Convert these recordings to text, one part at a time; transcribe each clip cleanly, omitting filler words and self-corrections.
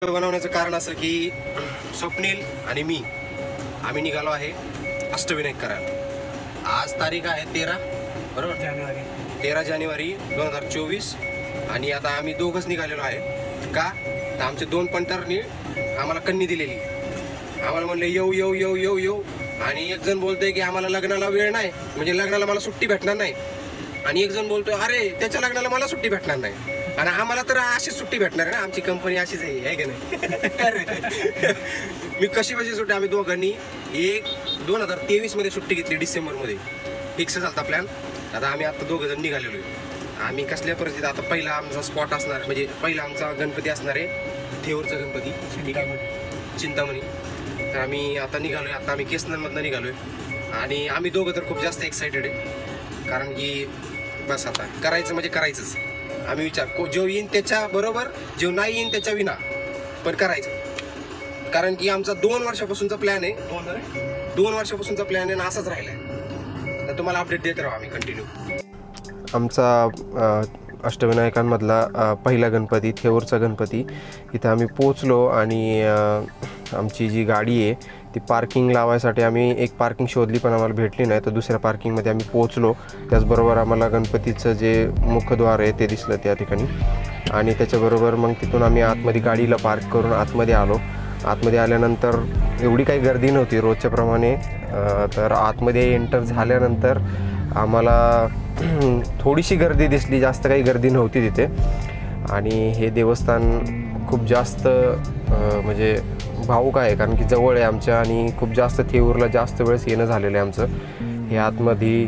बनवण्याचं कारण असं की स्वप्नील आणि मी आम्ही निघालो आहे अष्टविनायक करायला। आज तारीख आहे 13 बरोबर, 13 जानेवारी 2024 आणि आता आम्ही दोघंच निघालेलो आहे का तर आमचे दोन पंटरनी आम्हाला कन्नी दिलेली। आम्हाला म्हणले येऊ येऊ येऊ येऊ येऊ आणि एक जण बोलतोय की आम्हाला लग्नाला वेळ नाही, म्हणजे लग्नाला मला सुट्टी भेटणार नाही, आणि एक जण बोलतोय अरे त्याच्या लग्नाला मला सुट्टी भेटणार नाही आणि आम्हाला तर अशीच सुट्टी भेटणार आहे ना, आमची कंपनी अशीच आहे की नाही। मी कशी सुट्टी आम्ही दोघांनी 2023 मध्ये सुट्टी घेतली, डिसेंबरमध्ये फिक्स झाला प्लॅन। आता आम्ही आता दोघं जण निघालेलो आहे। आम्ही कसल्या परिस्थितीत आता पहिला आमचा स्पॉट असणार, म्हणजे पहिला आमचा गणपती असणार आहे थेऊरचा गणपती चिंतामणी। तर आम्ही आता निघालोय, आता आम्ही केसनरमधनं निघालोय आणि आम्ही दोघं तर खूप जास्त एक्साइटेड आहे, कारण की बस आता करायचं म्हणजे करायचंच। आम्ही विचार जो येईन त्याच्या बरोबर, जो नाही येईन त्याच्या विना, पण करायचं, कारण की आमचा 2 वर्षापासूनचा प्लॅन आहे, 2 वर्षापासूनचा प्लॅन आहे आणि असाच राहिला आहे। तर तुम्हाला अपडेट देत राहू आम्ही कंटिन्यू। आमचा अष्टविनायकांमधला पहिला गणपती थेऊरचा गणपती इथं आम्ही पोचलो आणि आमची जी गाडी आहे ती पार्किंग लावायसाठी आम्ही एक पार्किंग शोधली, पण आम्हाला भेटली नाही। तर दुसऱ्या पार्किंगमध्ये आम्ही पोचलो। त्याचबरोबर आम्हाला गणपतीचं जे मुखद्वार आहे ते दिसलं त्या ठिकाणी, आणि त्याच्याबरोबर मग तिथून आम्ही आतमध्ये गाडीला पार्क करून आतमध्ये आलो। आतमध्ये आल्यानंतर एवढी काही गर्दी नव्हती रोजच्याप्रमाणे। तर आतमध्ये एंटर झाल्यानंतर आम्हाला थोडीशी गर्दी दिसली, जास्त काही गर्दी नव्हती तिथे। आणि हे देवस्थान खूप जास्त म्हणजे भावुक आहे, कारण की जवळ आहे आमच्या आणि खूप जास्त थेऊरला जास्त वेळेस येणं झालेलं आहे आमचं। हे आतमध्ये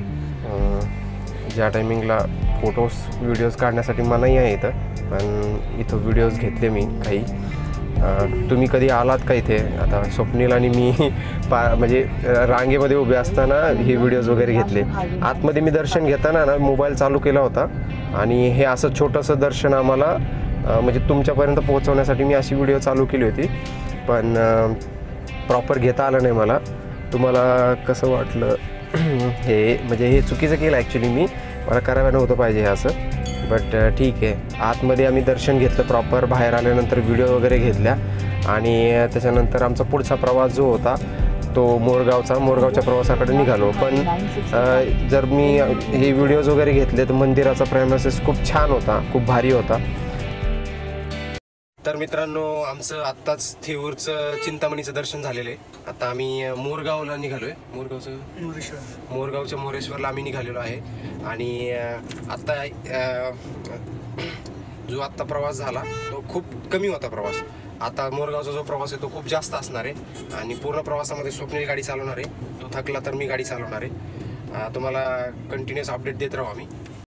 ज्या टायमिंगला फोटोज व्हिडिओज काढण्यासाठी मनाई आहे इथं, पण इथं व्हिडिओज घेतले मी काही। तुम्ही कधी आलात का इथे? आता स्वप्नील आणि मी म्हणजे रांगेमध्ये उभे असताना हे व्हिडिओज वगैरे घेतले। आतमध्ये मी दर्शन घेताना ना मोबाईल चालू केला होता, आणि हे असं छोटंसं दर्शन आम्हाला म्हणजे तुमच्यापर्यंत पोहोचवण्यासाठी मी अशी व्हिडिओ चालू केली होती, पण प्रॉपर घेता आलं नाही मला। तुम्हाला कसं वाटलं? हे म्हणजे हे चुकीचं केलं ॲक्च्युली, मला करायला नव्हतं पाहिजे हे असं, बट ठीक आहे। आतमध्ये आम्ही दर्शन घेतलं प्रॉपर, बाहेर आल्यानंतर व्हिडिओ वगैरे घेतल्या, आणि त्याच्यानंतर आमचा पुढचा प्रवास जो होता तो मोरगावच्या प्रवासाकडे निघालो। पण जर मी हे व्हिडिओज वगैरे घेतले तर मंदिराचा प्रेमासेस खूप छान होता, खूप भारी होता। तर मित्रांनो, आमचं आत्ताच थेऊरचं चिंतामणीचं दर्शन झालेलं आहे। आता आम्ही मोरगावला निघालोय, मोरगावच्या मोरेश्वरला आम्ही निघालेलो आहे। आणि आता जो आत्ता प्रवास झाला तो खूप कमी होता प्रवास, आता मोरगावचा जो प्रवास आहे तो खूप जास्त असणार आहे, आणि पूर्ण प्रवासामध्ये स्वप्नील गाडी चालवणार आहे, तो थकला तर मी गाडी चालवणार आहे। तुम्हाला कंटिन्युअस अपडेट देत राहू आम्ही।